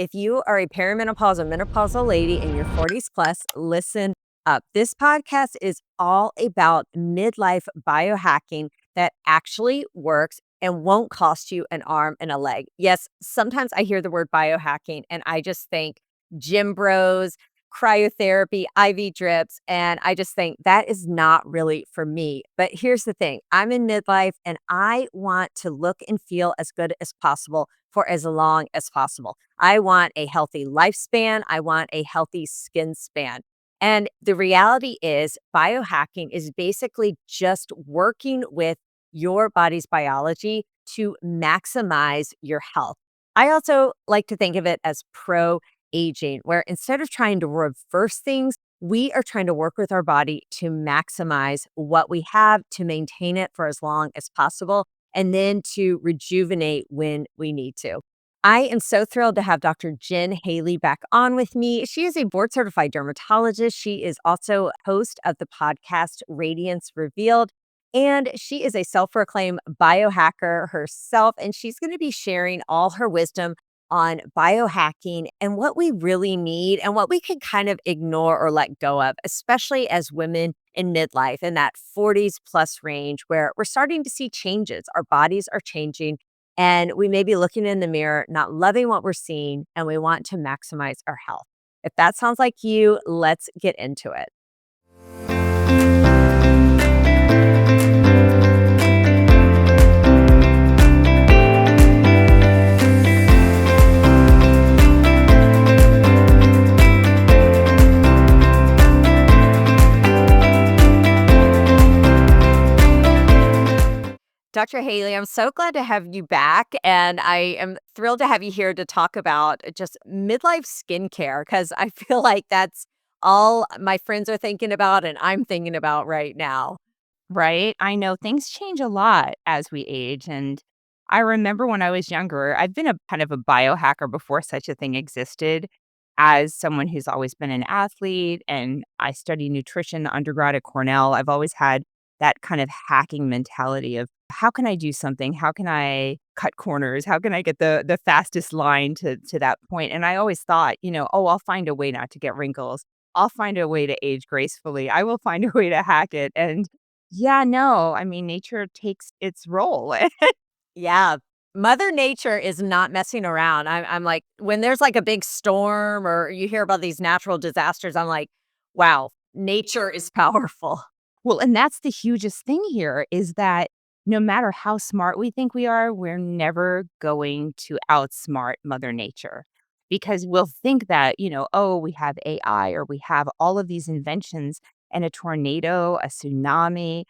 If you are a perimenopausal, menopausal lady in your 40s plus, listen up. This podcast is all about midlife biohacking that actually works and won't cost you an arm and a leg. Yes, sometimes I hear the word biohacking and I just think gym bros, cryotherapy, IV drips, and I just think that is not really for me. But here's the thing, I'm in midlife and I want to look and feel as good as possible for as long as possible. I want a healthy lifespan. I want a healthy skin span. And the reality is, biohacking is basically just working with your body's biology to maximize your health. I also like to think of it as pro aging, where instead of trying to reverse things, we are trying to work with our body to maximize what we have, to maintain it for as long as possible, and then to rejuvenate when we need to. I am so thrilled to have Dr. Jen Haley back on with me. She is a board certified dermatologist. She is also host of the podcast Radiance Revealed. And she is a self proclaimed biohacker herself. And she's going to be sharing all her wisdom on biohacking and what we really need and what we can kind of ignore or let go of, especially as women in midlife in that 40s plus range where we're starting to see changes. Our bodies are changing and we may be looking in the mirror, not loving what we're seeing, and we want to maximize our health. If that sounds like you, let's get into it. Dr. Haley, I'm so glad to have you back. And I am thrilled to have you here to talk about just midlife skincare because I feel like that's all my friends are thinking about and I'm thinking about right now. Right? I know things change a lot as we age. And I remember when I was younger, I've been a kind of a biohacker before such a thing existed. As someone who's always been an athlete and I studied nutrition undergrad at Cornell, I've always had that kind of hacking mentality of how can I do something? How can I cut corners? How can I get the fastest line to that point? And I always thought, oh, I'll find a way not to get wrinkles. I'll find a way to age gracefully. I will find a way to hack it. And yeah, no, I mean, nature takes its role. Yeah. Mother Nature is not messing around. I'm like, when there's like a big storm or you hear about these natural disasters, I'm like, wow, nature is powerful. Well, and that's the hugest thing here is that no matter how smart we think we are, we're never going to outsmart Mother Nature because we'll think that, oh, we have AI or we have all of these inventions and a tornado, a tsunami,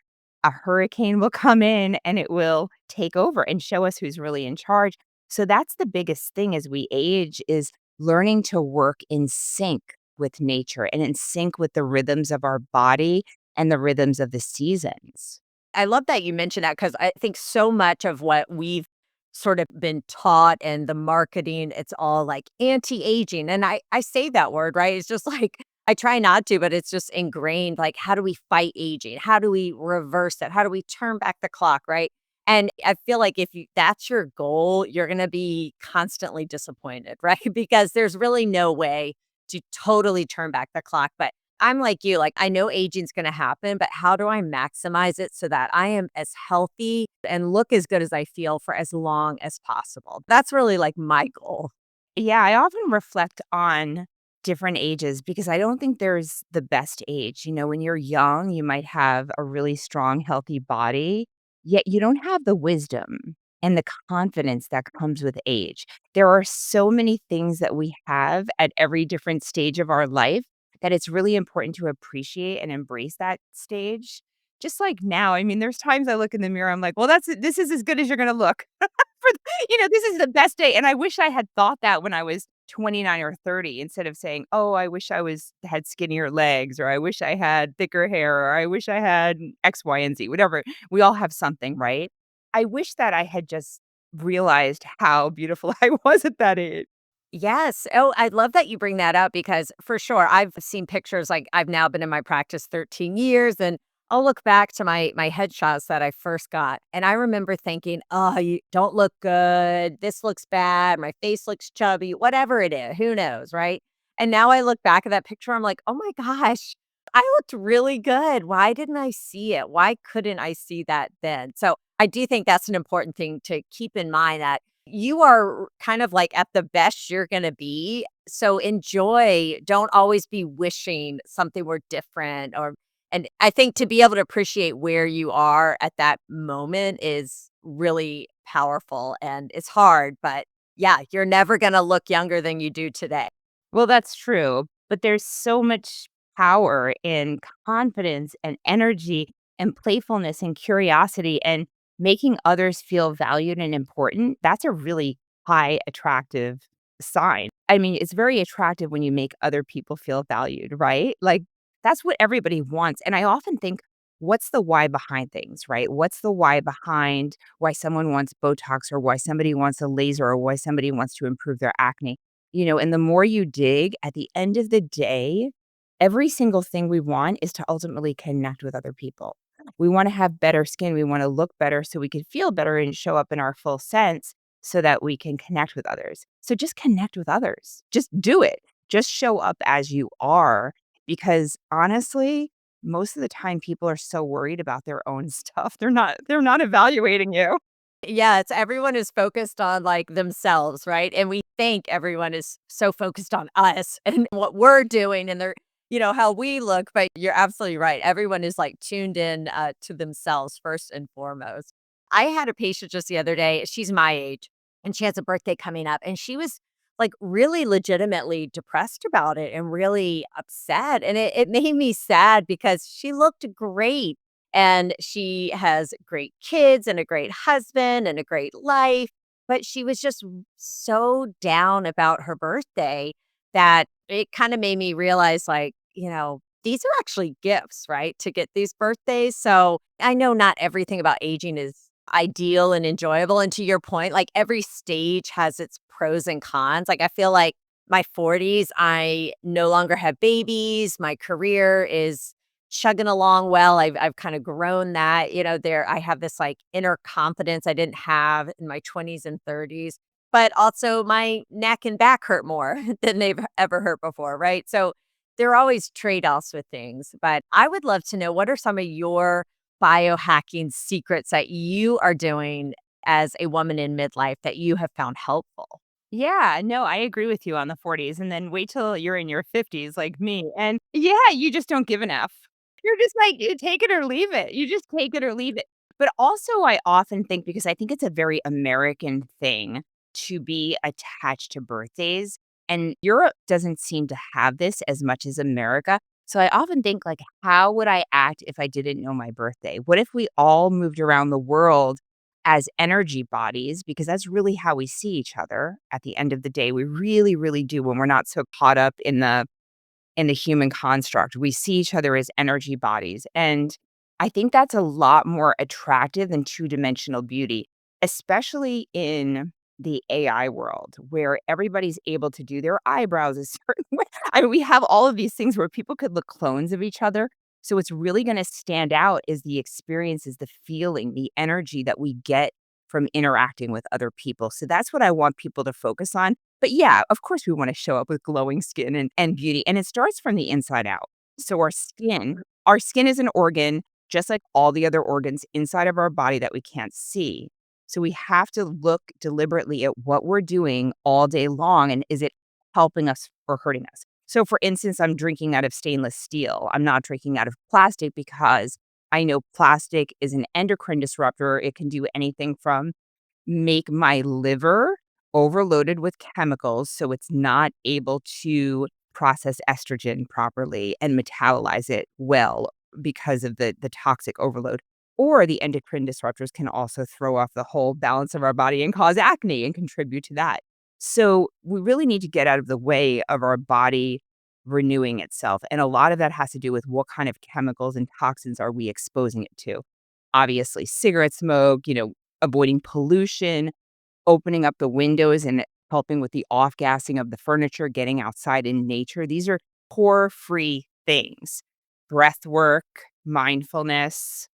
a hurricane will come in and it will take over and show us who's really in charge. So that's the biggest thing as we age is learning to work in sync with nature and in sync with the rhythms of our body and the rhythms of the seasons. I love that you mentioned that because I think so much of what we've sort of been taught and the marketing, it's all like anti-aging. And I say that word, right? It's just like I try not to, but it's just ingrained. Like, how do we fight aging? How do we reverse it? How do we turn back the clock, right? And I feel like if that's your goal, you're going to be constantly disappointed, right? Because there's really no way to totally turn back the clock. But I'm like you, like, I know aging's gonna happen, but how do I maximize it so that I am as healthy and look as good as I feel for as long as possible? That's really, like, my goal. Yeah, I often reflect on different ages because I don't think there's the best age. When you're young, you might have a really strong, healthy body, yet you don't have the wisdom and the confidence that comes with age. There are so many things that we have at every different stage of our life that it's really important to appreciate and embrace that stage. Just like now, I mean, there's times I look in the mirror, I'm like, well, this is as good as you're going to look for this is the best day, and I wish I had thought that when I was 29 or 30 instead of saying, "Oh, I wish I had skinnier legs," or "I wish I had thicker hair," or "I wish I had X, Y, and Z," whatever. We all have something, right? I wish that I had just realized how beautiful I was at that age. Yes. Oh, I love that you bring that up because for sure, I've seen pictures, like, I've now been in my practice 13 years, and I'll look back to my headshots that I first got, and I remember thinking, "Oh, you don't look good. This looks bad. My face looks chubby." Whatever it is, who knows, right? And now I look back at that picture, I'm like, "Oh my gosh, I looked really good. Why didn't I see it? Why couldn't I see that then?" So, I do think that's an important thing to keep in mind that you are kind of like at the best you're gonna be. So enjoy. Don't always be wishing something were different and I think to be able to appreciate where you are at that moment is really powerful and it's hard, but yeah, you're never gonna look younger than you do today. Well, that's true, but there's so much power in confidence and energy and playfulness and curiosity and making others feel valued and important. That's a really high attractive sign. I mean, it's very attractive when you make other people feel valued, right? Like that's what everybody wants. And I often think, what's the why behind things, right? What's the why behind why someone wants Botox or why somebody wants a laser or why somebody wants to improve their acne? And the more you dig, at the end of the day, every single thing we want is to ultimately connect with other people. We wanna have better skin, we wanna look better so we can feel better and show up in our full sense so that we can connect with others. So just connect with others. Just do it. Just show up as you are because honestly, most of the time people are so worried about their own stuff. They're not evaluating you. Yeah, it's everyone is focused on, like, themselves, right? And we think everyone is so focused on us and what we're doing and how we look, but you're absolutely right. Everyone is, like, tuned in, to themselves first and foremost. I had a patient just the other day, she's my age, and she has a birthday coming up, and she was, like, really legitimately depressed about it and really upset, and it made me sad because she looked great. And she has great kids and a great husband and a great life, but she was just so down about her birthday that it kinda made me realize, like, these are actually gifts, right, to get these birthdays, so I know not everything about aging is ideal and enjoyable, and to your point, like, every stage has its pros and cons, like, I feel like my 40s, I no longer have babies, my career is chugging along well. I've kind of grown that, there I have this like inner confidence I didn't have in my 20s and 30s. But also my neck and back hurt more than they've ever hurt before, right? So there are always trade-offs with things, but I would love to know what are some of your biohacking secrets that you are doing as a woman in midlife that you have found helpful? Yeah, no, I agree with you on the 40s, and then wait till you're in your 50s like me, and yeah, you just don't give an F. You're just like, you take it or leave it. You just take it or leave it. But also, I often think because I think it's a very American thing to be attached to birthdays, and Europe doesn't seem to have this as much as America. So I often think like, how would I act if I didn't know my birthday? What if we all moved around the world as energy bodies, because that's really how we see each other at the end of the day. We really, really do when we're not so caught up in the human construct. We see each other as energy bodies. And I think that's a lot more attractive than two-dimensional beauty, especially in the AI world where everybody's able to do their eyebrows a certain way. I mean, we have all of these things where people could look clones of each other. So what's really going to stand out is the experiences, the feeling, the energy that we get from interacting with other people. So that's what I want people to focus on. But yeah, of course, we want to show up with glowing skin and beauty. And it starts from the inside out. So our skin is an organ, just like all the other organs inside of our body that we can't see. So we have to look deliberately at what we're doing all day long. And is it helping us or hurting us? So, for instance, I'm drinking out of stainless steel. I'm not drinking out of plastic because I know plastic is an endocrine disruptor. It can do anything from make my liver overloaded with chemicals so it's not able to process estrogen properly and metabolize it well because of the toxic overload. Or the endocrine disruptors can also throw off the whole balance of our body and cause acne and contribute to that. So we really need to get out of the way of our body renewing itself. And a lot of that has to do with what kind of chemicals and toxins are we exposing it to. Obviously, cigarette smoke, avoiding pollution, opening up the windows and helping with the off-gassing of the furniture, getting outside in nature. These are pore-free things. Breath work, mindfulness,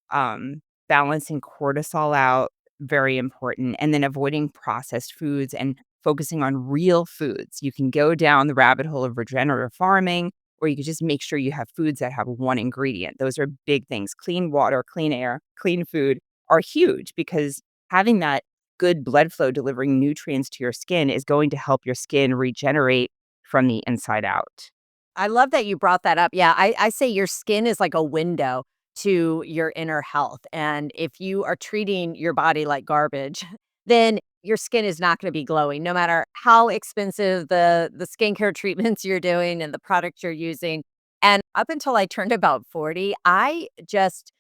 balancing cortisol out, very important, and then avoiding processed foods and focusing on real foods. You can go down the rabbit hole of regenerative farming, or you can just make sure you have foods that have one ingredient. Those are big things. Clean water, clean air, clean food are huge because having that good blood flow delivering nutrients to your skin is going to help your skin regenerate from the inside out. I love that you brought that up. Yeah, I say your skin is like a window to your inner health. And if you are treating your body like garbage, then your skin is not going to be glowing, no matter how expensive the skincare treatments you're doing and the products you're using. And up until I turned about 40, I just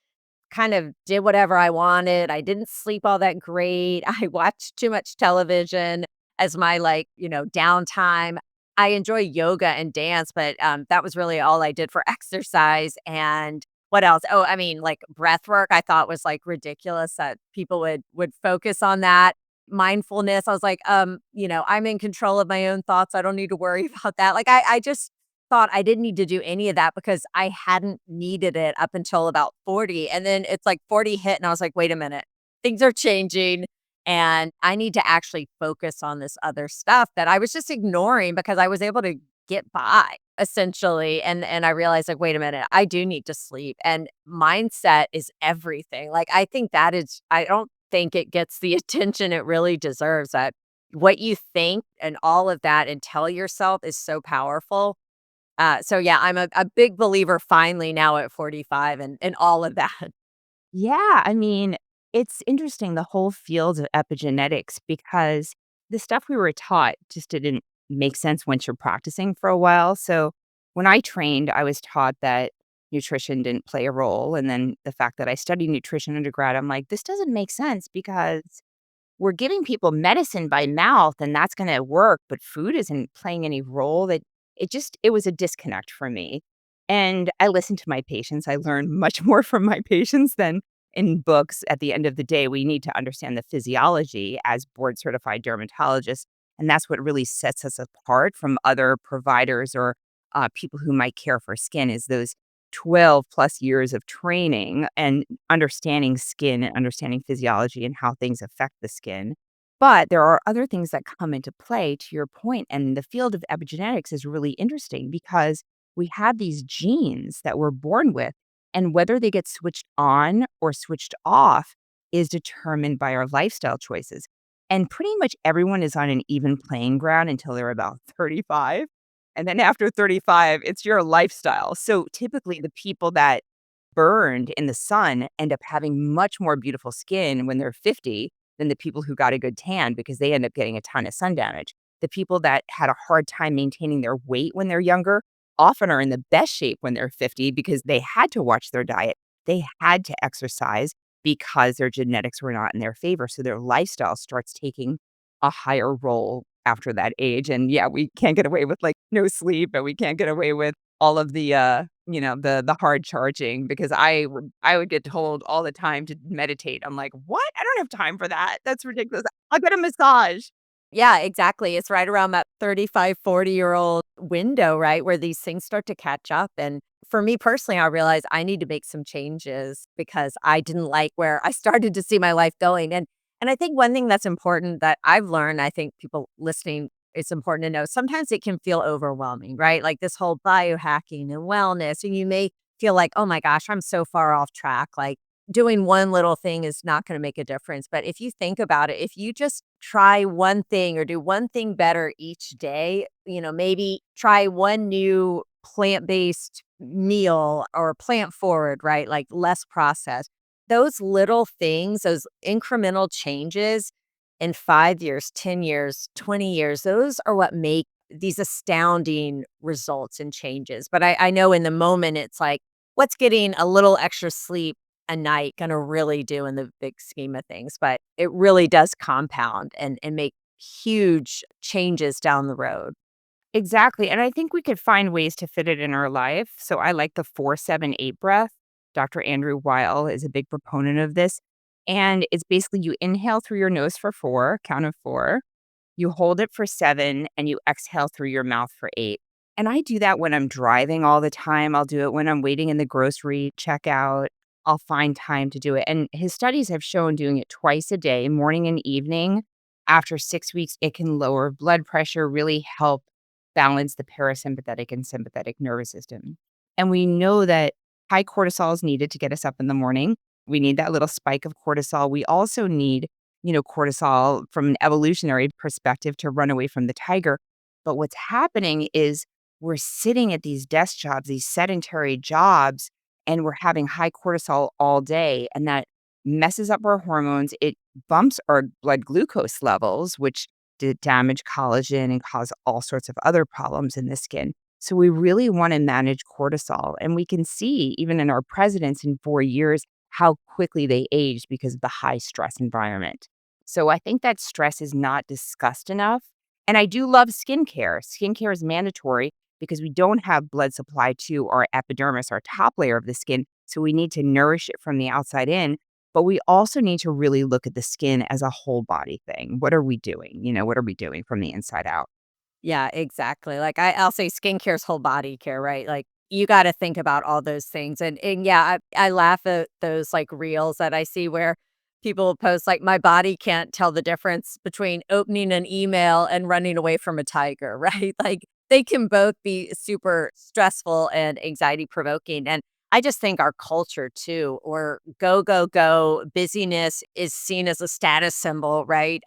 kind of did whatever I wanted. I didn't sleep all that great. I watched too much television as my downtime. I enjoy yoga and dance, but that was really all I did for exercise. And what else? Oh, I mean, like breath work, I thought was like ridiculous that people would focus on that. Mindfulness, I was like, I'm in control of my own thoughts. I don't need to worry about that. Like I just thought I didn't need to do any of that because I hadn't needed it up until about 40. And then it's like 40 hit and I was like, wait a minute, things are changing and I need to actually focus on this other stuff that I was just ignoring because I was able to get by essentially. And I realized like, wait a minute, I do need to sleep. And mindset is everything. Like I think that is I don't think it gets the attention it really deserves. That what you think and all of that and tell yourself is so powerful. So yeah, I'm a big believer finally now at 45 and all of that. Yeah, I mean, it's interesting the whole field of epigenetics because the stuff we were taught just didn't make sense once you're practicing for a while. So when I trained, I was taught that nutrition didn't play a role. And then the fact that I studied nutrition undergrad, I'm like, this doesn't make sense because we're giving people medicine by mouth and that's gonna work, but food isn't playing any role. That it was a disconnect for me. And I listened to my patients. I learned much more from my patients than in books. At the end of the day, we need to understand the physiology as board certified dermatologists. And that's what really sets us apart from other providers or people who might care for skin is those 12 plus years of training and understanding skin and understanding physiology and how things affect the skin. But there are other things that come into play to your point, and the field of epigenetics is really interesting because we have these genes that we're born with, and whether they get switched on or switched off is determined by our lifestyle choices. And pretty much everyone is on an even playing ground until they're about 35. And then after 35, it's your lifestyle. So typically, the people that burned in the sun end up having much more beautiful skin when they're 50 than the people who got a good tan because they end up getting a ton of sun damage. The people that had a hard time maintaining their weight when they're younger often are in the best shape when they're 50 because they had to watch their diet. They had to exercise because their genetics were not in their favor. So their lifestyle starts taking a higher role after that age. And yeah, we can't get away with like no sleep and we can't get away with all of the the hard charging because I would get told all the time to meditate. I'm like, "What? I don't have time for that. That's ridiculous. I'll get a massage." Yeah, exactly. It's right around that 35, 40-year-old window, right, where these things start to catch up, and for me personally, I realized I need to make some changes because I didn't like where I started to see my life going, and I think one thing that's important that I've learned, I think people listening, it's important to know, sometimes it can feel overwhelming, right? Like this whole biohacking and wellness, and you may feel like, "Oh my gosh, I'm so far off track," like doing one little thing is not gonna make a difference, but if you think about it, if you just try one thing or do one thing better each day, maybe try one new plant-based meal or plant forward, right? Like less processed. Those little things, those incremental changes in 5 years, 10 years, 20 years, those are what make these astounding results and changes. But I know in the moment, it's like, what's getting a little extra sleep a night gonna really do in the big scheme of things? But it really does compound and make huge changes down the road. Exactly, and I think we could find ways to fit it in our life. So I like the 4-7-8 breath. Dr. Andrew Weil is a big proponent of this, and it's basically you inhale through your nose for 4, count of 4, you hold it for 7, and you exhale through your mouth for 8. And I do that when I'm driving all the time. I'll do it when I'm waiting in the grocery checkout. I'll find time to do it. And his studies have shown doing it twice a day, morning and evening, after 6 weeks, it can lower blood pressure, really help balance the parasympathetic and sympathetic nervous system. And we know that high cortisol is needed to get us up in the morning. We need that little spike of cortisol. We also need, cortisol from an evolutionary perspective to run away from the tiger. But what's happening is we're sitting at these desk jobs, these sedentary jobs, and we're having high cortisol all day. And that messes up our hormones. It bumps our blood glucose levels, which did damage collagen and cause all sorts of other problems in the skin. So we really want to manage cortisol. And we can see even in our presidents in 4 years how quickly they aged because of the high stress environment. So I think that stress is not discussed enough. And I do love skincare. Skincare is mandatory because we don't have blood supply to our epidermis, our top layer of the skin. So we need to nourish it from the outside in. But we also need to really look at the skin as a whole body thing. What are we doing? What are we doing from the inside out? Yeah, exactly. Like I'll say skincare's whole body care, right? Like you got to think about all those things. And yeah, I laugh at those like reels that I see where people post like my body can't tell the difference between opening an email and running away from a tiger, right? Like they can both be super stressful and anxiety provoking. And I just think our culture too, or go, go, go, busyness is seen as a status symbol, right?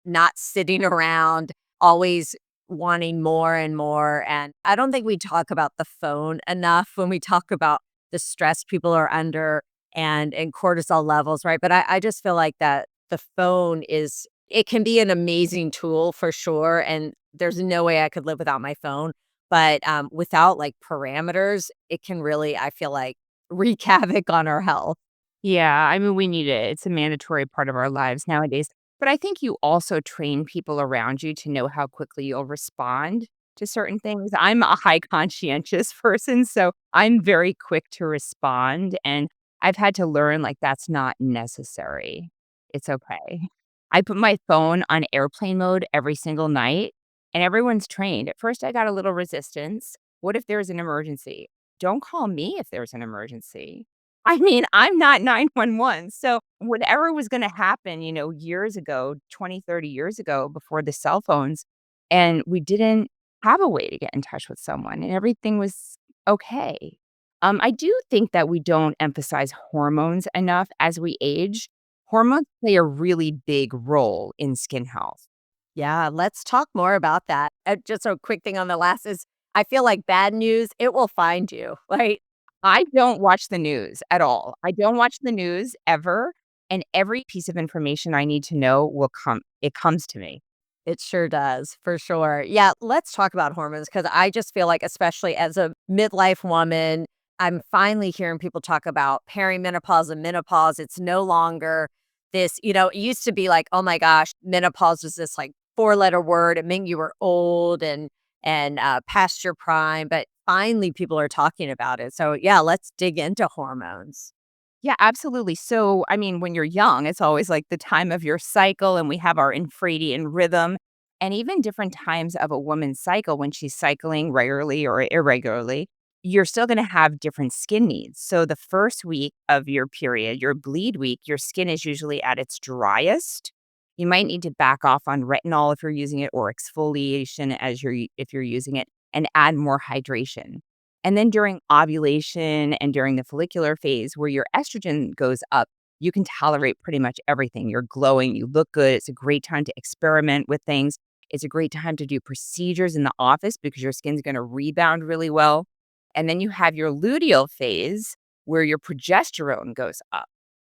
Not sitting around, always wanting more and more, and I don't think we talk about the phone enough when we talk about the stress people are under and cortisol levels, right? But I just feel like that the phone is it can be an amazing tool for sure, and there's no way I could live without my phone, but, without, like, parameters, it can really, I feel like, wreak havoc on our health. Yeah, I mean, we need it. It's a mandatory part of our lives nowadays. But I think you also train people around you to know how quickly you'll respond to certain things. I'm a high conscientious person, so I'm very quick to respond. And I've had to learn like that's not necessary. It's okay. I put my phone on airplane mode every single night, and everyone's trained. At first, I got a little resistance. What if there's an emergency? Don't call me if there's an emergency. I mean, I'm not 911. So whatever was gonna happen, years ago, 20, 30 years ago before the cell phones, and we didn't have a way to get in touch with someone and everything was okay. I do think that we don't emphasize hormones enough as we age. Hormones play a really big role in skin health. Yeah, let's talk more about that. Just a quick thing on the last is I feel like bad news, it will find you, right? I don't watch the news at all. I don't watch the news ever, and every piece of information I need to know it comes to me. It sure does, for sure. Yeah, let's talk about hormones because I just feel like, especially as a midlife woman, I'm finally hearing people talk about perimenopause and menopause. It's no longer this, it used to be like, oh my gosh, menopause was this like four-letter word. It meant you were old and past your prime. But finally, people are talking about it. So yeah, let's dig into hormones. Yeah, absolutely. So, I mean, when you're young, it's always like the time of your cycle, and we have our infradian rhythm, and even different times of a woman's cycle when she's cycling regularly or irregularly, you're still going to have different skin needs. So, the first week of your period, your bleed week, your skin is usually at its driest. You might need to back off on retinol if you're using it or exfoliation if you're using it and add more hydration. And then during ovulation and during the follicular phase where your estrogen goes up, you can tolerate pretty much everything. You're glowing, you look good. It's a great time to experiment with things. It's a great time to do procedures in the office because your skin's going to rebound really well. And then you have your luteal phase where your progesterone goes up.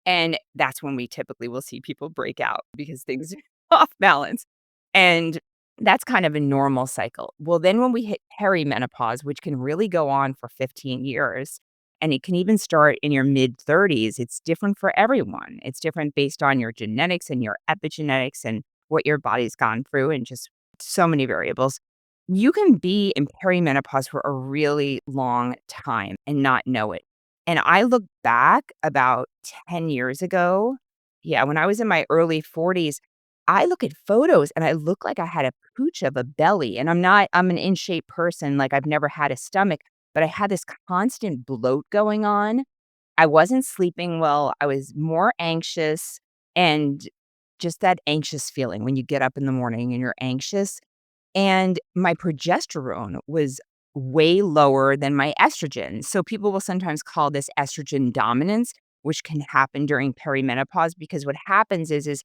And that's when we typically will see people break out because things are off balance. And that's kind of a normal cycle. Well, then when we hit perimenopause, which can really go on for 15 years, and it can even start in your mid 30s, it's different for everyone. It's different based on your genetics and your epigenetics and what your body's gone through, and just so many variables. You can be in perimenopause for a really long time and not know it. And I look back about 10 years ago, yeah, when I was in my early 40s, I look at photos and I look like I had a pooch of a belly, and I'm an in shape person, like, I've never had a stomach, but I had this constant bloat going on. I wasn't sleeping well, I was more anxious, and just that anxious feeling when you get up in the morning and you're anxious, and my progesterone was way lower than my estrogen. So people will sometimes call this estrogen dominance, which can happen during perimenopause because what happens is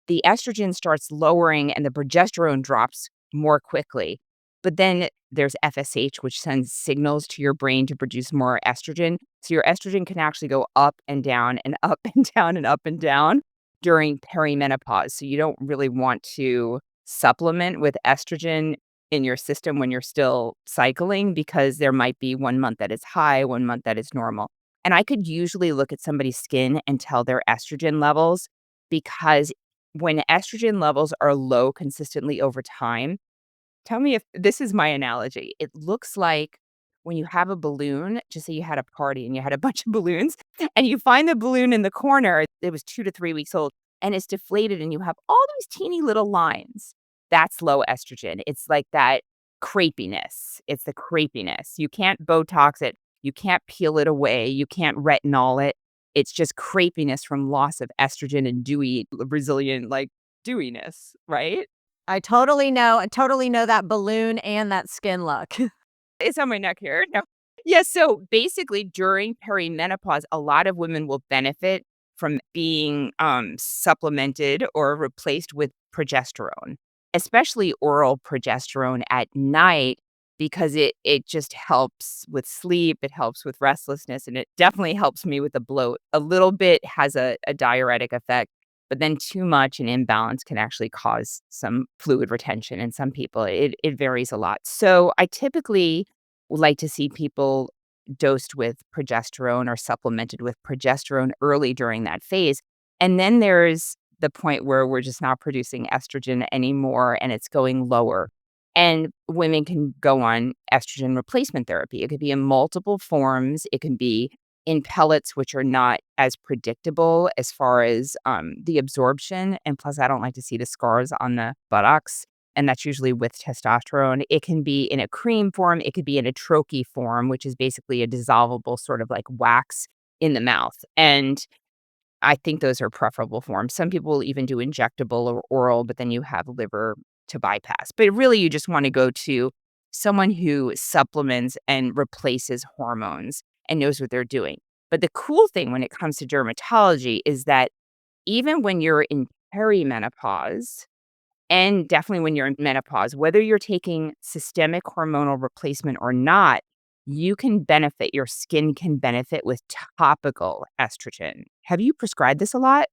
the estrogen starts lowering and the progesterone drops more quickly. But then there's FSH, which sends signals to your brain to produce more estrogen. So your estrogen can actually go up and down and up and down and up and down during perimenopause. So you don't really want to supplement with estrogen in your system when you're still cycling because there might be 1 month that is high, 1 month that is normal. And I could usually look at somebody's skin and tell their estrogen levels because when estrogen levels are low consistently over time, tell me if this is my analogy. It looks like when you have a balloon, just say you had a party and you had a bunch of balloons, and you find the balloon in the corner, it was 2 to 3 weeks old, and it's deflated, and you have all these teeny little lines. That's low estrogen. It's like that crepiness. It's the crepiness. You can't Botox it. You can't peel it away. You can't retinol it. It's just crepiness from loss of estrogen and dewy, resilient, like, dewiness, right? I totally know that balloon and that skin look. It's on my neck here. No. Yeah, so basically during perimenopause, a lot of women will benefit from being supplemented or replaced with progesterone, especially oral progesterone at night because it just helps with sleep, it helps with restlessness, and it definitely helps me with the bloat. A little bit has a diuretic effect, but then too much and imbalance can actually cause some fluid retention in some people. It varies a lot. So I typically like to see people dosed with progesterone or supplemented with progesterone early during that phase. And then there's the point where we're just not producing estrogen anymore and it's going lower. And women can go on estrogen replacement therapy. It could be in multiple forms. It can be in pellets, which are not as predictable as far as the absorption. And plus, I don't like to see the scars on the buttocks and that's usually with testosterone. It can be in a cream form, it could be in a troche form, which is basically a dissolvable sort of like wax in the mouth, and I think those are preferable forms. Some people will even do injectable or oral, but then you have liver to bypass. But really, you just wanna go to someone who supplements and replaces hormones and knows what they're doing. But the cool thing when it comes to dermatology is that even when you're in perimenopause and definitely when you're in menopause, whether you're taking systemic hormonal replacement or not, you can benefit, your skin can benefit with topical estrogen. Have you prescribed this a lot?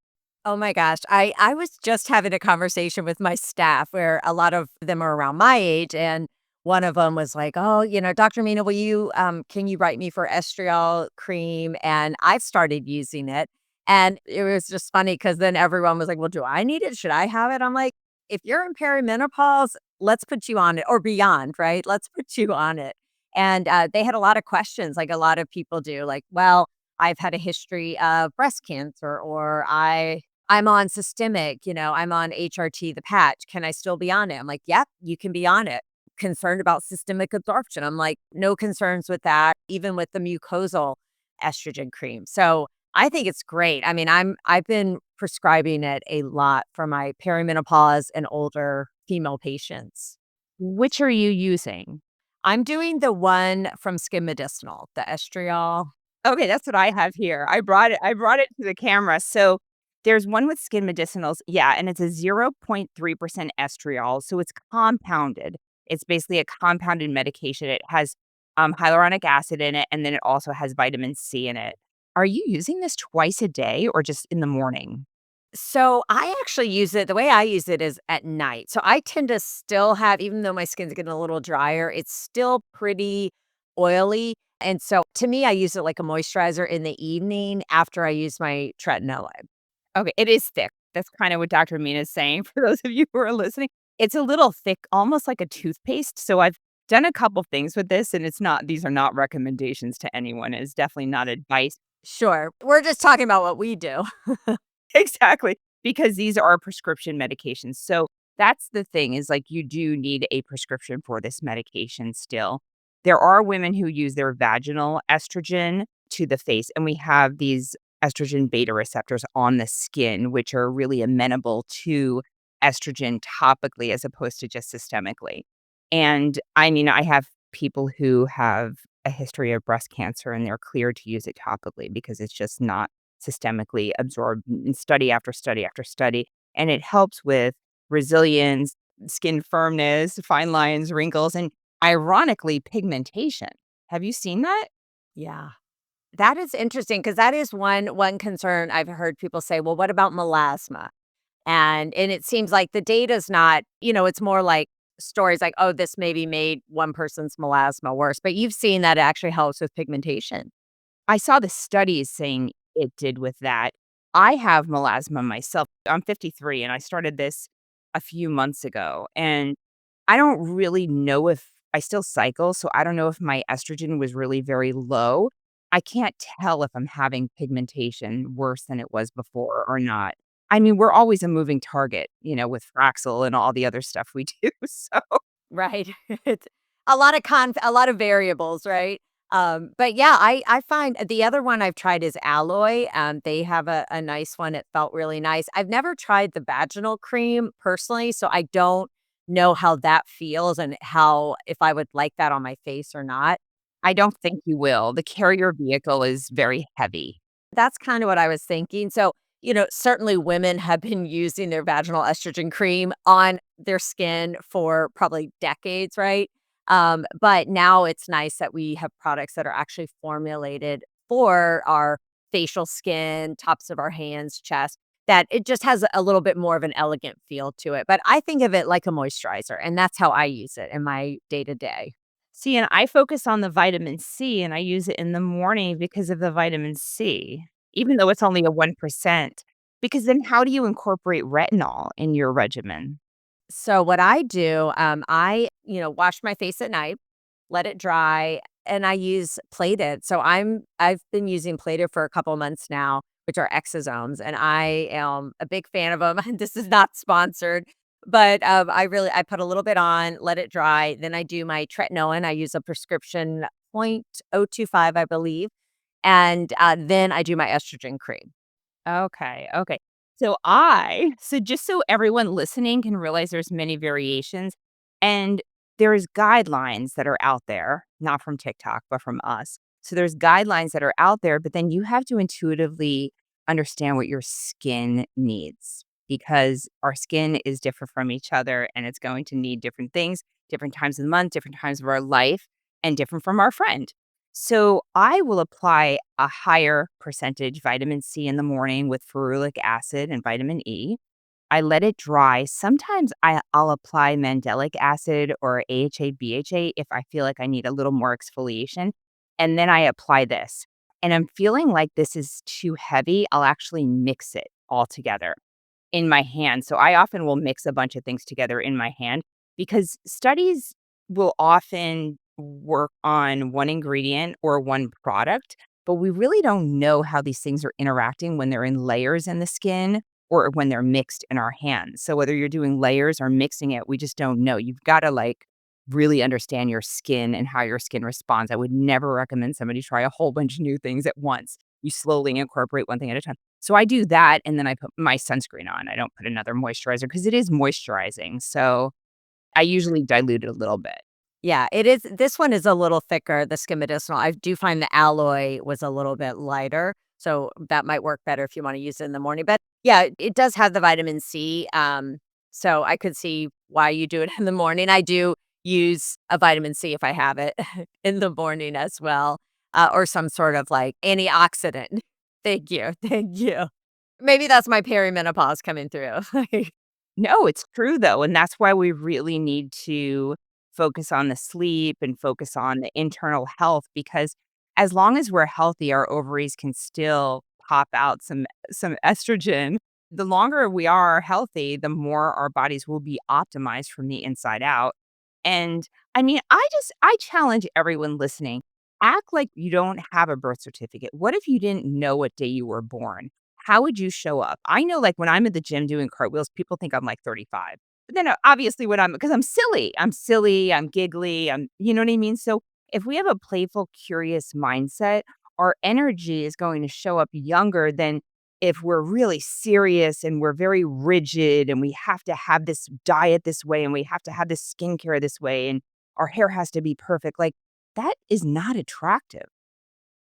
Oh my gosh. I was just having a conversation with my staff where a lot of them are around my age. And one of them was like, oh, Dr. Mina, will you, can you write me for estriol cream? And I've started using it. And it was just funny because then everyone was like, well, do I need it? Should I have it? I'm like, if you're in perimenopause, let's put you on it or beyond, right? Let's put you on it. And they had a lot of questions, like a lot of people do, like, well, I've had a history of breast cancer, or I'm on systemic, I'm on HRT, the patch. Can I still be on it? I'm like, yep, you can be on it. Concerned about systemic absorption. I'm like, no concerns with that, even with the mucosal estrogen cream. So I think it's great. I mean, I've been prescribing it a lot for my perimenopause and older female patients. Which are you using? I'm doing the one from Skin Medicinal, the estriol. Okay, that's what I have here. I brought it to the camera. So there's one with skin medicinals. Yeah, and it's a 0.3% estriol, so it's compounded. It's basically a compounded medication. It has hyaluronic acid in it and then it also has vitamin C in it. Are you using this twice a day or just in the morning? So I actually use it the way I use it is at night. So I tend to still have, even though my skin's getting a little drier, it's still pretty oily. And so to me, I use it like a moisturizer in the evening after I use my tretinoin. Okay, it is thick. That's kind of what Dr. Mina is saying for those of you who are listening. It's a little thick, almost like a toothpaste. So I've done a couple things with this, and it's not, these are not recommendations to anyone. It's definitely not advice. Sure. We're just talking about what we do. Exactly. because these are prescription medications. So that's the thing is like you do need a prescription for this medication still. There are women who use their vaginal estrogen to the face, and we have these estrogen beta receptors on the skin, which are really amenable to estrogen topically as opposed to just systemically. And I mean, I have people who have a history of breast cancer and they're cleared to use it topically because it's just not systemically absorbed in study after study after study. And it helps with resilience, skin firmness, fine lines, wrinkles, and ironically, pigmentation. Have you seen that? Yeah. That is interesting because that is one concern I've heard people say, "Well, what about melasma?" And it seems like the data's not, it's more like stories like, "Oh, this maybe made one person's melasma worse," but you've seen that it actually helps with pigmentation. I saw the studies saying it did with that. I have melasma myself. I'm 53 and I started this a few months ago. And I don't really know if I still cycle. So I don't know if my estrogen was really very low. I can't tell if I'm having pigmentation worse than it was before or not. I mean, we're always a moving target, with Fraxel and all the other stuff we do. So Right. It's a lot of variables, right? But yeah, I find the other one I've tried is Alloy. They have a nice one. It felt really nice. I've never tried the vaginal cream personally, so I don't know how that feels and how if I would like that on my face or not. I don't think you will. The carrier vehicle is very heavy. That's kinda what I was thinking. So, certainly women have been using their vaginal estrogen cream on their skin for probably decades, right? But now it's nice that we have products that are actually formulated for our facial skin, tops of our hands, chest, that it just has a little bit more of an elegant feel to it. But I think of it like a moisturizer, and that's how I use it in my day to day. See, and I focus on the vitamin C, and I use it in the morning because of the vitamin C, even though it's only a 1%. Because then how do you incorporate retinol in your regimen? So what I do, wash my face at night, let it dry, and I use Plated. So I've been using Plated for a couple months now, which are exosomes, and I am a big fan of them. This is not sponsored, but I put a little bit on, let it dry, then I do my tretinoin. I use a prescription 0.025, I believe, and then I do my estrogen cream. Okay, okay. So just so everyone listening can realize there's many variations and there's guidelines that are out there, not from TikTok, but from us. So there's guidelines that are out there, but then you have to intuitively understand what your skin needs because our skin is different from each other and it's going to need different things, different times of the month, different times of our life, and different from our friend. So I will apply a higher percentage vitamin C in the morning with ferulic acid and vitamin E. I let it dry. Sometimes I'll apply mandelic acid or AHA, BHA if I feel like I need a little more exfoliation. And then I apply this. And I'm feeling like this is too heavy. I'll actually mix it all together in my hand. So I often will mix a bunch of things together in my hand because studies will often work on one ingredient or one product, but we really don't know how these things are interacting when they're in layers in the skin or when they're mixed in our hands. So whether you're doing layers or mixing it, we just don't know. You've got to like really understand your skin and how your skin responds. I would never recommend somebody try a whole bunch of new things at once. You slowly incorporate one thing at a time. So I do that, and then I put my sunscreen on. I don't put another moisturizer because it is moisturizing. So I usually dilute it a little bit. Yeah, it is this one is a little thicker, the skin medicinal. I do find the Alloy was a little bit lighter, so that might work better if you wanna use it in the morning, but, yeah, it does have the vitamin C, so I could see why you do it in the morning. I do use a vitamin C if I have it in the morning as well, or some sort of, like, antioxidant. Thank you, thank you. Maybe that's my perimenopause coming through. No, it's true though, and that's why we really need to focus on the sleep and focus on the internal health because as long as we're healthy, our ovaries can still pop out some estrogen. The longer we are healthy, the more our bodies will be optimized from the inside out. And I mean, I challenge everyone listening, act like you don't have a birth certificate. What if you didn't know what day you were born? how would you show up? I know, like, when I'm at the gym doing cartwheels, people think I'm, like, 35. But then, obviously, when I'm because I'm silly, I'm giggly, you know what I mean? So, if we have a playful, curious mindset, our energy is going to show up younger than if we're really serious and we're very rigid and we have to have this diet this way and we have to have this skincare this way and our hair has to be perfect. Like, that is not attractive.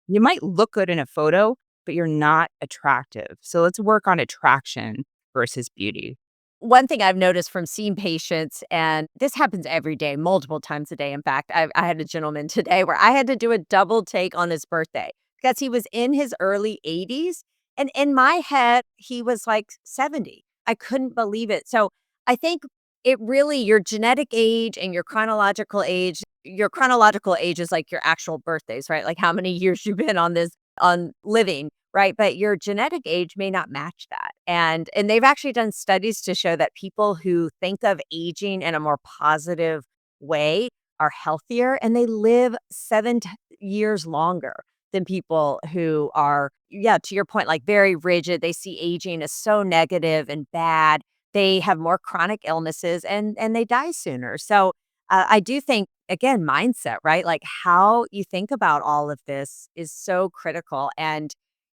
You might look good in a photo, but you're not attractive. So let's work on attraction versus beauty. One thing I've noticed from seeing patients, and this happens every day, multiple times a day. In fact, I had a gentleman today where I had to do a double take on his birthday because he was in his early 80s. And in my head, he was like 70. I couldn't believe it. So I think it really, your genetic age and your chronological age is like your actual birthdays, right? Like how many years you've been on this, on living. Right, but your genetic age may not match that, and they've actually done studies to show that people who think of aging in a more positive way are healthier, and they live 7 years longer than people who are, yeah, to your point, like, very rigid. They see aging as so negative and bad. They have more chronic illnesses, and they die sooner. So, I do think, again, mindset, right? Like, how you think about all of this is so critical, and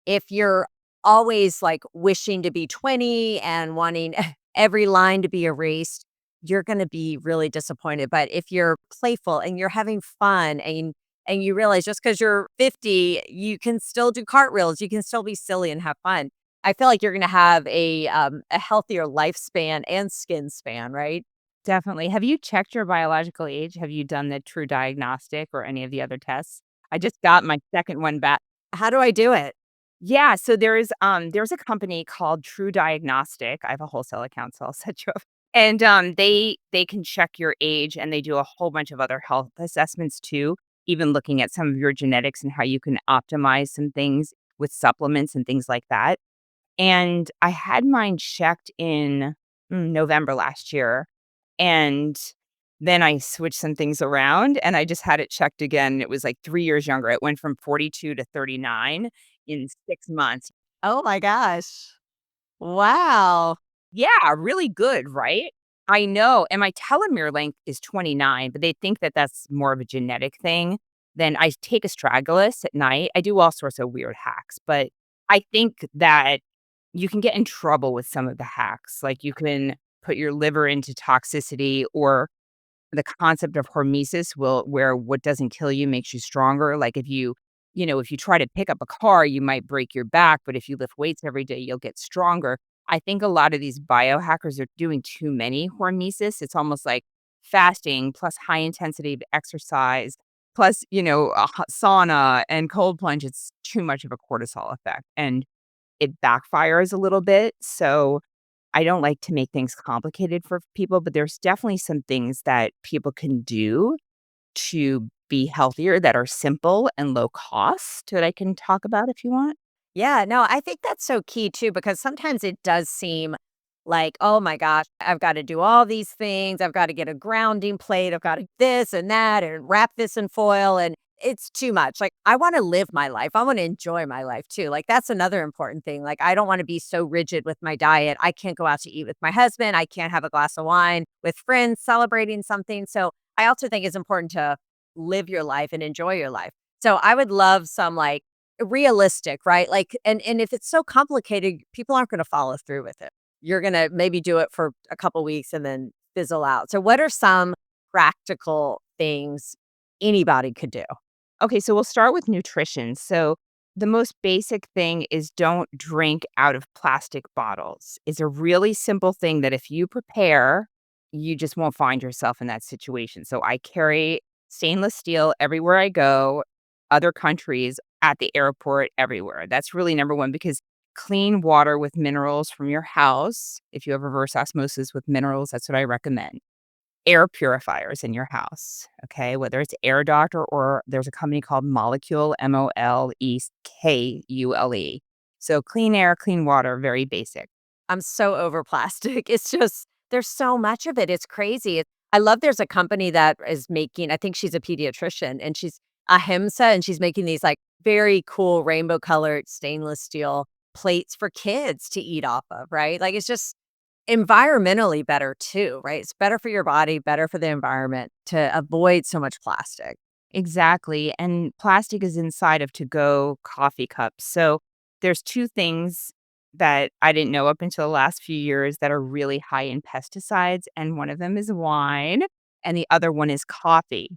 if you're always, like, wishing to be 20 and wanting every line to be erased, you're gonna be really disappointed, but if you're playful and you're having fun and you realize just because 'cause you're 50, you can still do cartwheels, you can still be silly and have fun. I feel like you're gonna have a healthier lifespan and skin span, right? Definitely. Have you checked your biological age? Have you done the True Diagnostic or any of the other tests? I just got my second one back. How do I do it? Yeah, so there's a company called True Diagnostic. I have a wholesale account, so I'll set you up. And, they can check your age, and they do a whole bunch of other health assessments too, even looking at some of your genetics and how you can optimize some things with supplements and things like that. And I had mine checked in, November last year, and then I switched some things around, and I just had it checked again. It was, like, 3 years younger. It went from 42 to 39 in 6 months. Oh my gosh. Wow. Yeah, really good, right? I know, and my telomere length is 29, but they think that that's more of a genetic thing. Then I take astragalus at night. I do all sorts of weird hacks, but I think that you can get in trouble with some of the hacks. Like, you can put your liver into toxicity, or the concept of hormesis will where what doesn't kill you makes you stronger. Like, if you try to pick up a car, you might break your back, but if you lift weights every day, you'll get stronger. I think a lot of these biohackers are doing too many hormesis. It's almost like fasting plus high intensity of exercise plus, a hot sauna and cold plunge. It's too much of a cortisol effect and it backfires a little bit. So I don't like to make things complicated for people, but there's definitely some things that people can do to be healthier that are simple and low cost that I can talk about if you want. Yeah, no, I think that's so key too, because sometimes it does seem like, oh my gosh, I've got to do all these things. I've got to get a grounding plate. I've got to this and that and wrap this in foil. And it's too much. Like, I want to live my life. I want to enjoy my life too. Like, that's another important thing. Like, I don't want to be so rigid with my diet. I can't go out to eat with my husband. I can't have a glass of wine with friends celebrating something. So, I also think it's important to live your life and enjoy your life. So, I would love some like, realistic, right? Like, and if it's so complicated, people aren't gonna follow through with it. You're gonna maybe do it for a couple weeks and then fizzle out. So what are some practical things anybody could do? Okay, so we'll start with nutrition. So, the most basic thing is don't drink out of plastic bottles. It's a really simple thing that if you prepare, you just won't find yourself in that situation. So, I carry stainless steel everywhere I go, other countries, at the airport, everywhere. That's really number one because clean water with minerals from your house, if you have reverse osmosis with minerals, that's what I recommend. Air purifiers in your house, okay? Whether it's Air Doctor or there's a company called Molecule, Molekule. So clean air, clean water, very basic. I'm so over plastic. It's just there's so much of it. It's crazy. I love there's a company that is making, I think she's a pediatrician and she's Ahimsa and she's making these like very cool rainbow colored stainless steel plates for kids to eat off of, right? Like, it's just environmentally better too, right? It's better for your body, better for the environment to avoid so much plastic. Exactly, and plastic is inside of to-go coffee cups, so there's 2 things that I didn't know up until the last few years that are really high in pesticides, and one of them is wine, and the other one is coffee.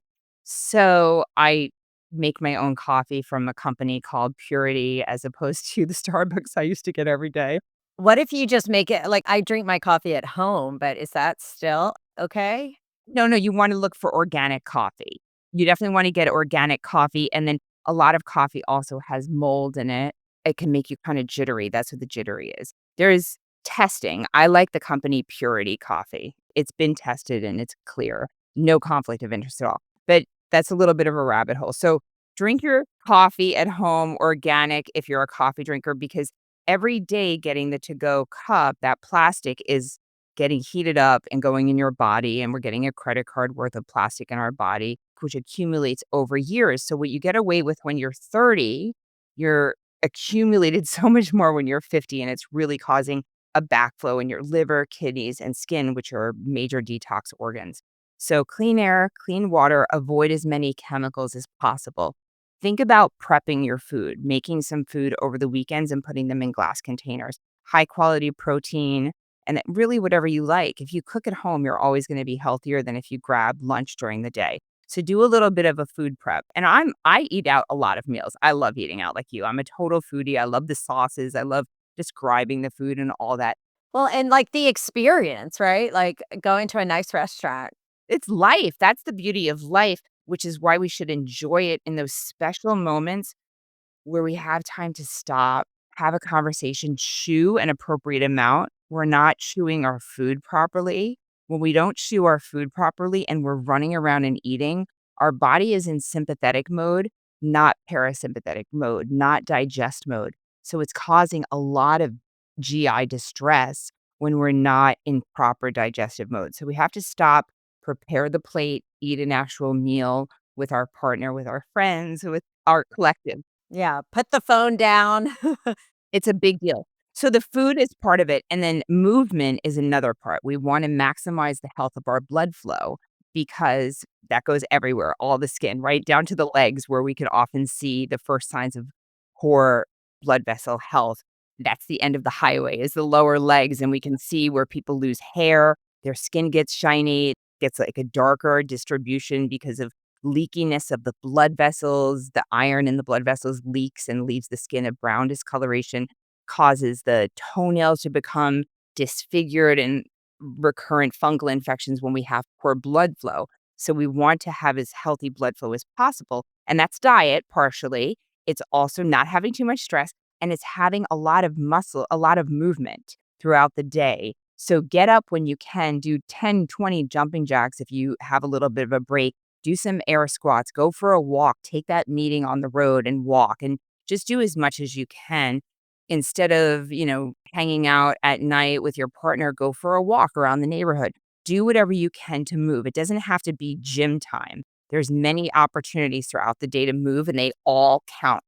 So, I make my own coffee from a company called Purity as opposed to the Starbucks I used to get every day. What if you just make it like I drink my coffee at home, but is that still okay? No, no, you wanna look for organic coffee. You definitely wanna get organic coffee, and then a lot of coffee also has mold in it. It can make you kinda jittery, that's what the jittery is. There is testing. I like the company Purity Coffee. It's been tested and it's clear. No conflict of interest at all, but that's a little bit of a rabbit hole. So, drink your coffee at home organic if you're a coffee drinker because every day getting the to-go cup, that plastic is getting heated up and going in your body, and we're getting a credit card worth of plastic in our body, which accumulates over years. So what you get away with when you're 30, you're accumulated so much more when you're 50, and it's really causing a backflow in your liver, kidneys, and skin, which are major detox organs. So clean air, clean water, avoid as many chemicals as possible. Think about prepping your food, making some food over the weekends and putting them in glass containers. High quality protein, and it really whatever you like. If you cook at home, you're always gonna be healthier than if you grab lunch during the day. So do a little bit of a food prep. And I eat out a lot of meals. I love eating out like you. I'm a total foodie. I love the sauces. I love describing the food and all that. Well, and like the experience, right? Like going to a nice restaurant. It's life. That's the beauty of life, which is why we should enjoy it in those special moments where we have time to stop, have a conversation, chew an appropriate amount. We're not chewing our food properly. When we don't chew our food properly and we're running around and eating, our body is in sympathetic mode, not parasympathetic mode, not digest mode. So it's causing a lot of GI distress when we're not in proper digestive mode. So we have to stop, prepare the plate, eat an actual meal with our partner, with our friends, with our collective. Yeah, put the phone down. It's a big deal. So the food is part of it, and then movement is another part. We wanna maximize the health of our blood flow because that goes everywhere, all the skin, right down to the legs where we could often see the first signs of poor blood vessel health. That's the end of the highway is the lower legs, and we can see where people lose hair, their skin gets shiny, gets like a darker distribution because of leakiness of the blood vessels, the iron in the blood vessels leaks and leaves the skin a brown discoloration, causes the toenails to become disfigured and recurrent fungal infections when we have poor blood flow. So we want to have as healthy blood flow as possible. And that's diet partially. It's also not having too much stress and it's having a lot of muscle, a lot of movement throughout the day. So get up when you can, do 10, 20 jumping jacks if you have a little bit of a break, do some air squats, go for a walk, take that meeting on the road and walk and just do as much as you can instead of, hanging out at night with your partner, go for a walk around the neighborhood. Do whatever you can to move. It doesn't have to be gym time. There's many opportunities throughout the day to move and they all count.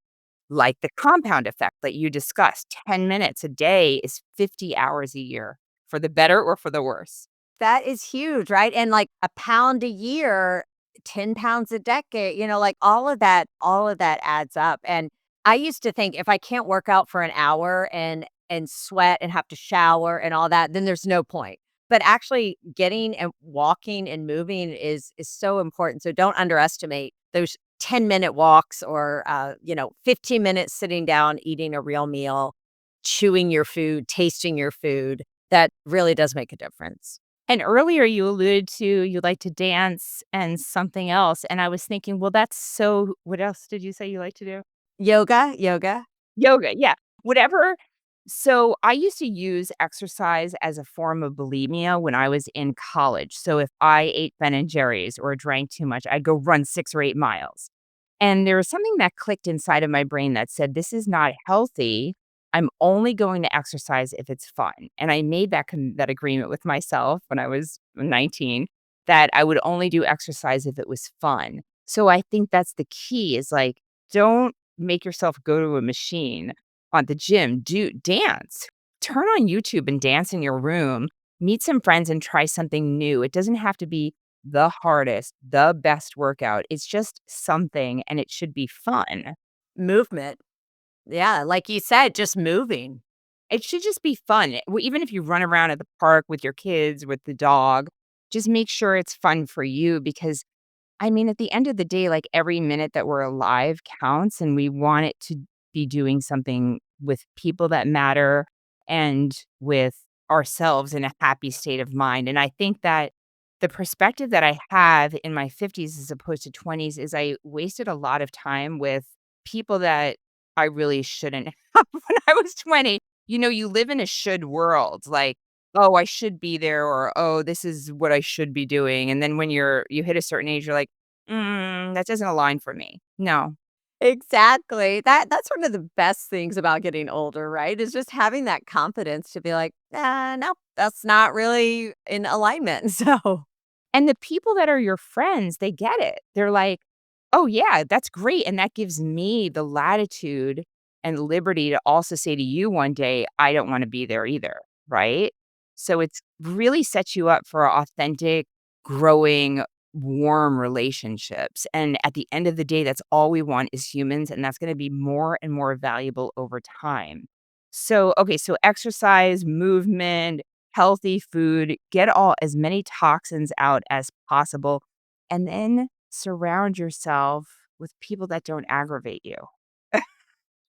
Like the compound effect that you discussed, 10 minutes a day is 50 hours a year for the better or for the worse. That is huge, right? And like a pound a year, 10 pounds a decade, like all of that adds up. And I used to think if I can't work out for an hour and sweat and have to shower and all that, then there's no point. But actually getting and walking and moving is so important. So don't underestimate those 10-minute walks or 15 minutes sitting down eating a real meal, chewing your food, tasting your food. That really does make a difference. And earlier you alluded to you like to dance and something else, and I was thinking, well, that's so what else did you say you like to do? Yoga. Yoga, yeah, whatever. So, I used to use exercise as a form of bulimia when I was in college. So, if I ate Ben& and Jerry's or drank too much, I'd go run 6 or 8 miles. And there was something that clicked inside of my brain that said, "This is not healthy. I'm only going to exercise if it's fun." And I made that agreement with myself when I was 19 that I would only do exercise if it was fun. So I think that's the key is, like, don't make yourself go to a machine. on the gym, do dance. Turn on YouTube and dance in your room. Meet some friends and try something new. It doesn't have to be the hardest, the best workout. It's just something and it should be fun. Movement. Yeah, like you said, just moving. It should just be fun. Even if you run around at the park with your kids, with the dog, just make sure it's fun for you because I mean, at the end of the day, like, every minute that we're alive counts, and we want it to be doing something with people that matter and with ourselves in a happy state of mind, and I think that the perspective that I have in my 50s as opposed to 20s is I wasted a lot of time with people that I really shouldn't have when I was 20. You know, you live in a should world, like, "Oh, I should be there," or, "Oh, this is what I should be doing," and then when you hit a certain age, you're like, that doesn't align for me. No. Exactly. That's one of the best things about getting older, right? Is just having that confidence to be like, no, that's not really in alignment." So And the people that are your friends, they get it. They're like, "Oh, yeah, that's great," and that gives me the latitude and liberty to also say to you one day, "I don't wanna be there either," right? So it's really sets you up for authentic, growing, warm relationships, and at the end of the day, that's all we want as humans, and that's gonna be more and more valuable over time. So, okay, so exercise, movement, healthy food, get all as many toxins out as possible, and then surround yourself with people that don't aggravate you.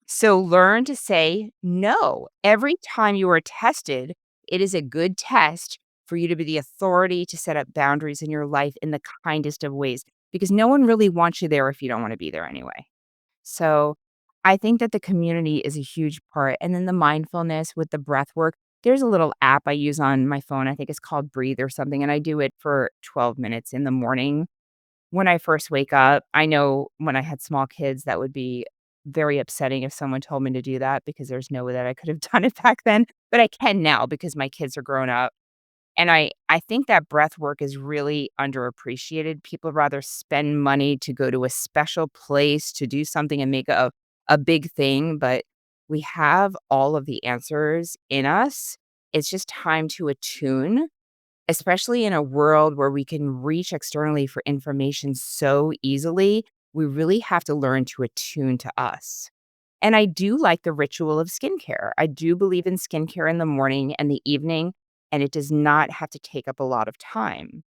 So learn to say no. Every time you are tested, it is a good test for you to be the authority to set up boundaries in your life in the kindest of ways because no one really wants you there if you don't want to be there anyway. So, I think that the community is a huge part, and then the mindfulness with the breath work. There's a little app I use on my phone, I think it's called Breathe or something, and I do it for 12 minutes in the morning when I first wake up. I know when I had small kids, that would be very upsetting if someone told me to do that because there's no way that I could have done it back then, but I can now because my kids are grown up. And I think that breath work is really underappreciated. People rather spend money to go to a special place to do something and make a big thing, but we have all of the answers in us. It's just time to attune, especially in a world where we can reach externally for information so easily. We really have to learn to attune to us. And I do like the ritual of skincare. I do believe in skincare in the morning and the evening, and it does not have to take up a lot of time.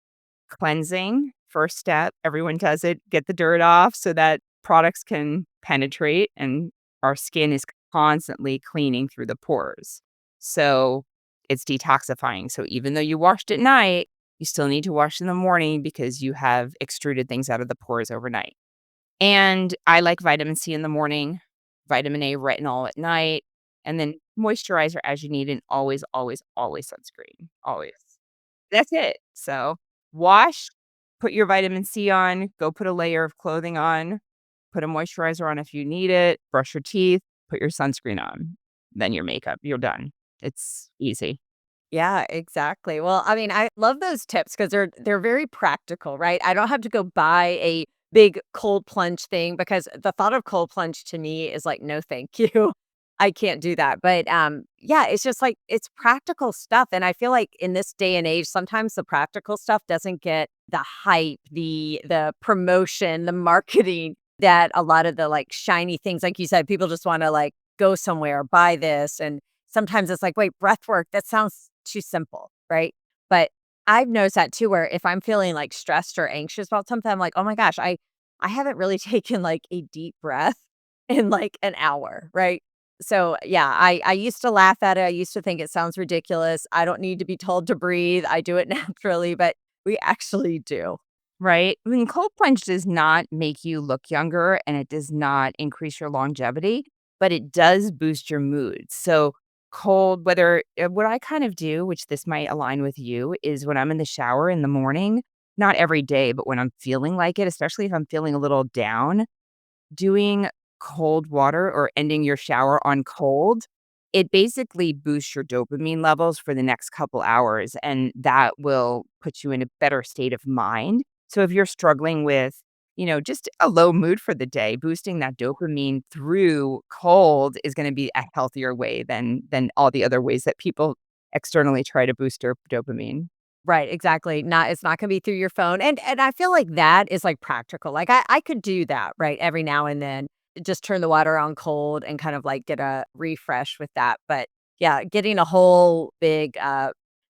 Cleansing, first step, everyone does it. Get the dirt off so that products can penetrate and our skin is constantly cleaning through the pores. So it's detoxifying. So even though you washed at night, you still need to wash in the morning because you have extruded things out of the pores overnight. And I like vitamin C in the morning, vitamin A, retinol at night, and then moisturizer as you need, and always, always, always sunscreen, always. That's it. So, wash, put your vitamin C on, go put a layer of clothing on, put a moisturizer on if you need it, brush your teeth, put your sunscreen on, then your makeup, you're done. It's easy. yeah, exactly. Well, I mean, I love those tips because they're very practical, right? I don't have to go buy a big cold plunge thing because the thought of cold plunge to me is like, no, thank you. I can't do that. But yeah, it's just like it's practical stuff. And I feel like in this day and age, sometimes the practical stuff doesn't get the hype, the promotion, the marketing that a lot of the like shiny things, like you said, people just want to like go somewhere, buy this. And sometimes it's like, wait, breath work, that sounds too simple, right? But I've noticed that too, where if I'm feeling like stressed or anxious about something, I'm like, oh my gosh, I haven't really taken like a deep breath in like an hour, right? So yeah, I used to laugh at it. I used to think it sounds ridiculous. I don't need to be told to breathe. I do it naturally, but we actually do. Right? I mean, cold plunge does not make you look younger and it does not increase your longevity, but it does boost your mood. So, cold, whether what I kind of do, which this might align with you, is when I'm in the shower in the morning, not every day, but when I'm feeling like it, especially if I'm feeling a little down, doing cold water or ending your shower on cold, it basically boosts your dopamine levels for the next couple hours, and that will put you in a better state of mind. So if you're struggling with just a low mood for the day, boosting that dopamine through cold is gonna be a healthier way than all the other ways that people externally try to boost dopamine. Right, exactly. It's not gonna be through your phone, and I feel like that is, like, practical. Like, I could do that, right, every now and then, just turn the water on cold and kind of, like, get a refresh with that, but, yeah, getting a whole big,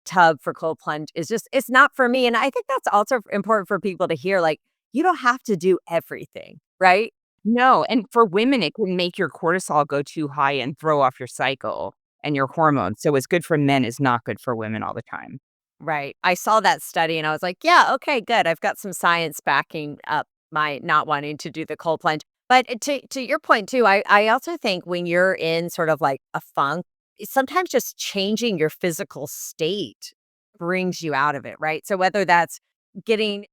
tub for cold plunge is just it's not for me, and I think that's also important for people to hear, like, you don't have to do everything, right? No, and for women, it can make your cortisol go too high and throw off your cycle and your hormones, so what's good for men is not good for women all the time. Right. I saw that study and I was like, yeah, okay, good. I've got some science backing up my not wanting to do the cold plunge. But to your point too, I also think when you're in sort of like a funk, sometimes just changing your physical state brings you out of it, right? So whether that's getting,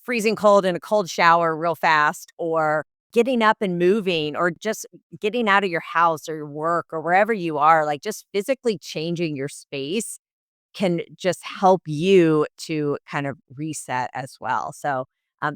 freezing cold in a cold shower real fast or getting up and moving or just getting out of your house or your work or wherever you are, like just physically changing your space can just help you to kind of reset as well. So,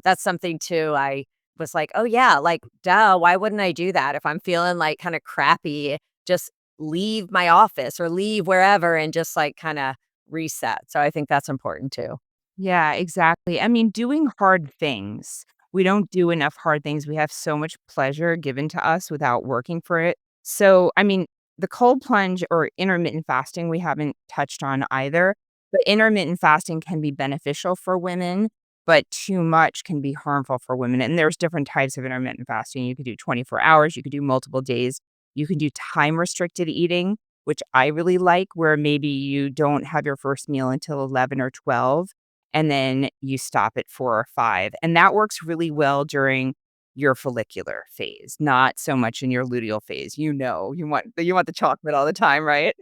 that's something too I was like, "Oh, yeah, like, duh, why wouldn't I do that? If I'm feeling, like, kinda crappy, just leave my office or leave wherever and just, like, kinda reset." So I think that's important too. Yeah, exactly. I mean, doing hard things. We don't do enough hard things. We have so much pleasure given to us without working for it. So, I mean, the cold plunge or intermittent fasting, we haven't touched on either. But intermittent fasting can be beneficial for women, but too much can be harmful for women. And there's different types of intermittent fasting. You could do 24 hours, you could do multiple days, you can do time restricted eating, which I really like, where maybe you don't have your first meal until 11 or 12 and then you stop at 4 or 5, and that works really well during your follicular phase, not so much in your luteal phase, you want the chocolate all the time, right?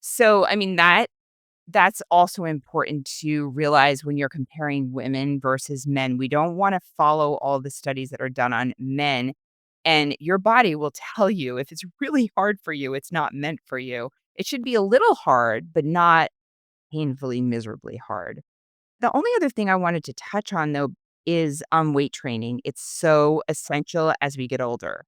So, I mean, that's also important to realize when you're comparing women versus men. We don't wanna follow all the studies that are done on men, and your body will tell you if it's really hard for you, it's not meant for you. It should be a little hard, but not painfully, miserably hard. The only other thing I wanted to touch on, though, is weight training. It's so essential as we get older.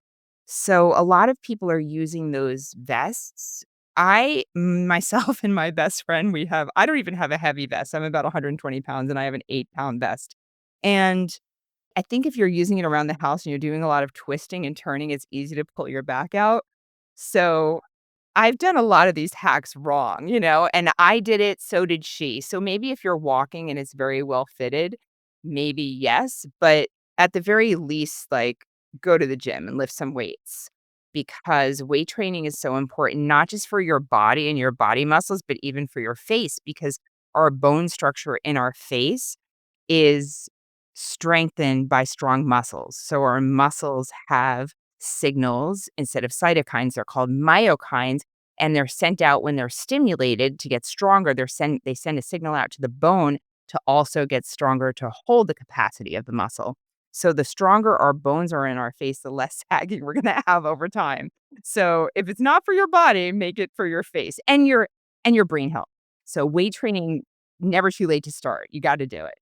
So, a lot of people are using those vests. I myself and my best friend, I don't even have a heavy vest. I'm about 120 pounds and I have an 8-pound vest. And I think if you're using it around the house and you're doing a lot of twisting and turning, it's easy to pull your back out. So, I've done a lot of these hacks wrong, and I did it, so did she. So maybe if you're walking and it's very well fitted, maybe yes, but at the very least, like, go to the gym and lift some weights because weight training is so important, not just for your body and your body muscles, but even for your face because our bone structure in our face is strengthened by strong muscles. So our muscles have signals instead of cytokines, they're called myokines, and they're sent out when they're stimulated to get stronger. They send a signal out to the bone to also get stronger to hold the capacity of the muscle. So the stronger our bones are in our face, the less sagging we're going to have over time. So if it's not for your body, make it for your face and your brain health. So weight training never too late to start. You got to do it.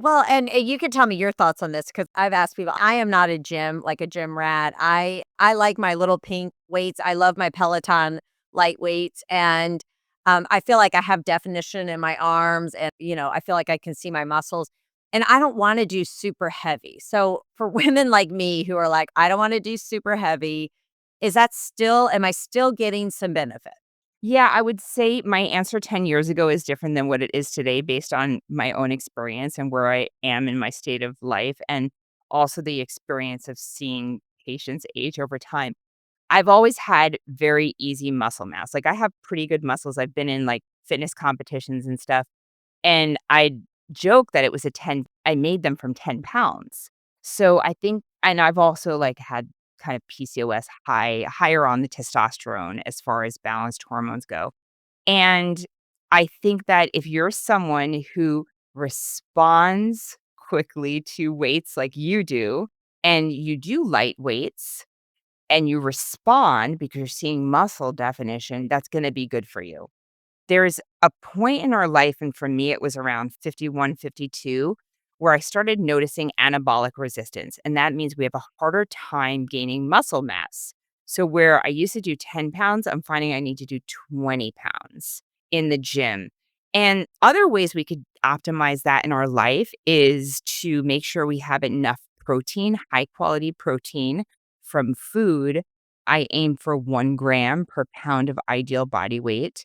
Well, and you can tell me your thoughts on this because I've asked people. I am not a gym rat. I like my little pink weights. I love my Peloton light weights, and I feel like I have definition in my arms, and I feel like I can see my muscles. And I don't want to do super heavy. So for women like me who are like, I don't want to do super heavy, is that still? Am I still getting some benefit? Yeah, I would say my answer 10 years ago is different than what it is today based on my own experience and where I am in my state of life, and also the experience of seeing patients age over time. I've always had very easy muscle mass. Like, I have pretty good muscles. I've been in, like, fitness competitions and stuff, and I joke that it was a 10 I made them from 10 pounds. So I think and I've also, like, had kind of PCOS higher on the testosterone as far as balanced hormones go. And I think that if you're someone who responds quickly to weights like you do, and you do light weights, and you respond because you're seeing muscle definition, that's gonna be good for you. There's a point in our life, and for me, it was around 51, 52, where I started noticing anabolic resistance. And that means we have a harder time gaining muscle mass. So, where I used to do 10 pounds, I'm finding I need to do 20 pounds in the gym. And other ways we could optimize that in our life is to make sure we have enough protein, high quality protein from food. I aim for 1 gram per pound of ideal body weight.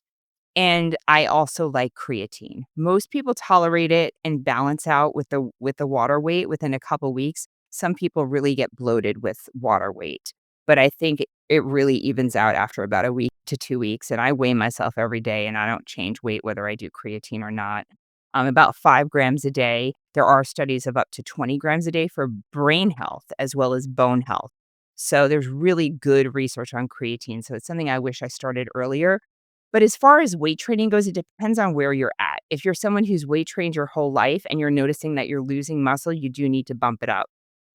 And I also like creatine. Most people tolerate it and balance out with the water weight within a couple weeks. Some people really get bloated with water weight, but I think it really evens out after about a week to 2 weeks, and I weigh myself every day, and I don't change weight whether I do creatine or not. About 5 grams a day. There are studies of up to 20 grams a day for brain health as well as bone health. So there's really good research on creatine, so it's something I wish I started earlier. But as far as weight training goes, it depends on where you're at. If you're someone who's weight trained your whole life and you're noticing that you're losing muscle, you do need to bump it up.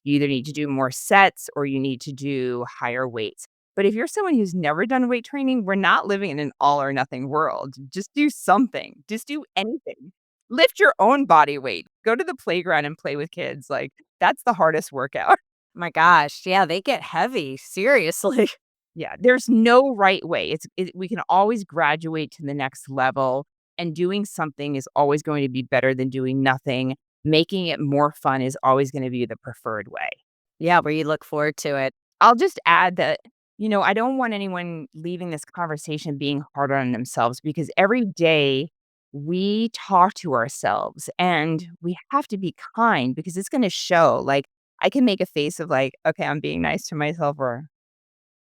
You either need to do more sets or you need to do higher weights. But if you're someone who's never done weight training, we're not living in an all or nothing world. Just do something. Just do anything. Lift your own body weight. Go to the playground and play with kids. Like, that's the hardest workout. My gosh, yeah, they get heavy, seriously. Yeah, there's no right way. We can always graduate to the next level, and doing something is always going to be better than doing nothing. Making it more fun is always gonna be the preferred way. Yeah, where you look forward to it. I'll just add that, I don't want anyone leaving this conversation being hard on themselves because every day we talk to ourselves and we have to be kind because it's gonna show. Like, I can make a face of like, "Okay, I'm being nice to myself," or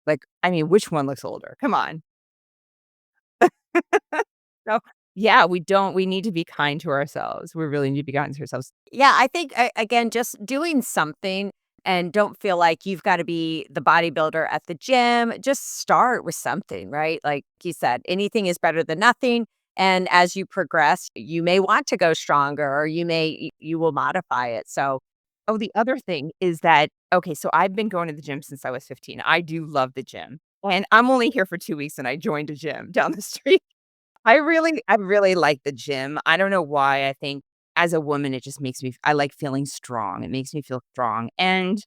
like, I mean, which one looks older? Come on. So, yeah, we need to be kind to ourselves. We really need to be kind to ourselves. Yeah, I think again, just doing something and don't feel like you've got to be the bodybuilder at the gym. Just start with something, right? Like you said, anything is better than nothing. And as you progress, you may want to go stronger or you will modify it. So, Oh, the other thing is that okay, so I've been going to the gym since I was 15. I do love the gym, and I'm only here for 2 weeks, and I joined a gym down the street. I really like the gym. I don't know why. I think as a woman, it just makes me I like feeling strong. It makes me feel strong, and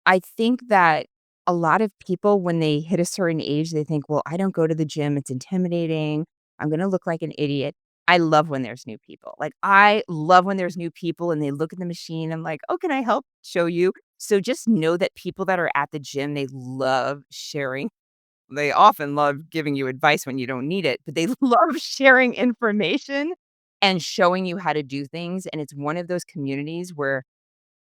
I think that a lot of people, when they hit a certain age, they think, "Well, I don't go to the gym. It's intimidating. I'm gonna look like an idiot." I love when there's new people. Like, I love when there's new people and they look at the machine and like, "Oh, can I help show you?" So just know that people that are at the gym, they love sharing. They often love giving you advice when you don't need it, but they love sharing information and showing you how to do things, and it's one of those communities where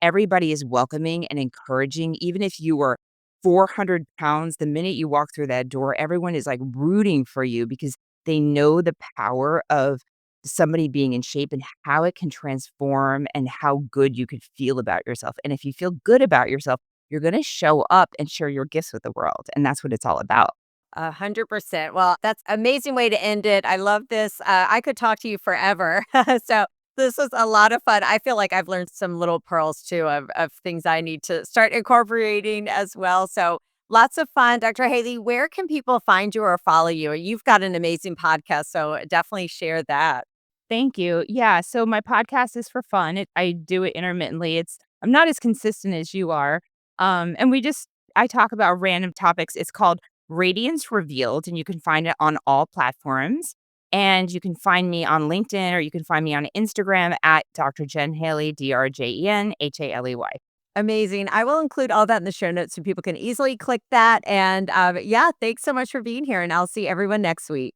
everybody is welcoming and encouraging, even if you were 400 pounds, the minute you walk through that door, everyone is, like, rooting for you because they know the power of somebody being in shape and how it can transform and how good you could feel about yourself, and if you feel good about yourself, you're gonna show up and share your gifts with the world, and that's what it's all about. 100%. Well, that's amazing way to end it. I love this. I could talk to you forever. So this was a lot of fun. I feel like I've learned some little pearls too of things I need to start incorporating as well. So lots of fun. Dr. Haley, where can people find you or follow you? You've got an amazing podcast, so definitely share that. Thank you. Yeah, so my podcast is for fun. I do it intermittently. I'm not as consistent as you are. And I talk about random topics. It's called Radiance Revealed, and you can find it on all platforms. And you can find me on LinkedIn or you can find me on Instagram at Dr. Jen Haley, DrJenHaley. Amazing. I will include all that in the show notes so people can easily click that. And yeah, thanks so much for being here. And I'll see everyone next week.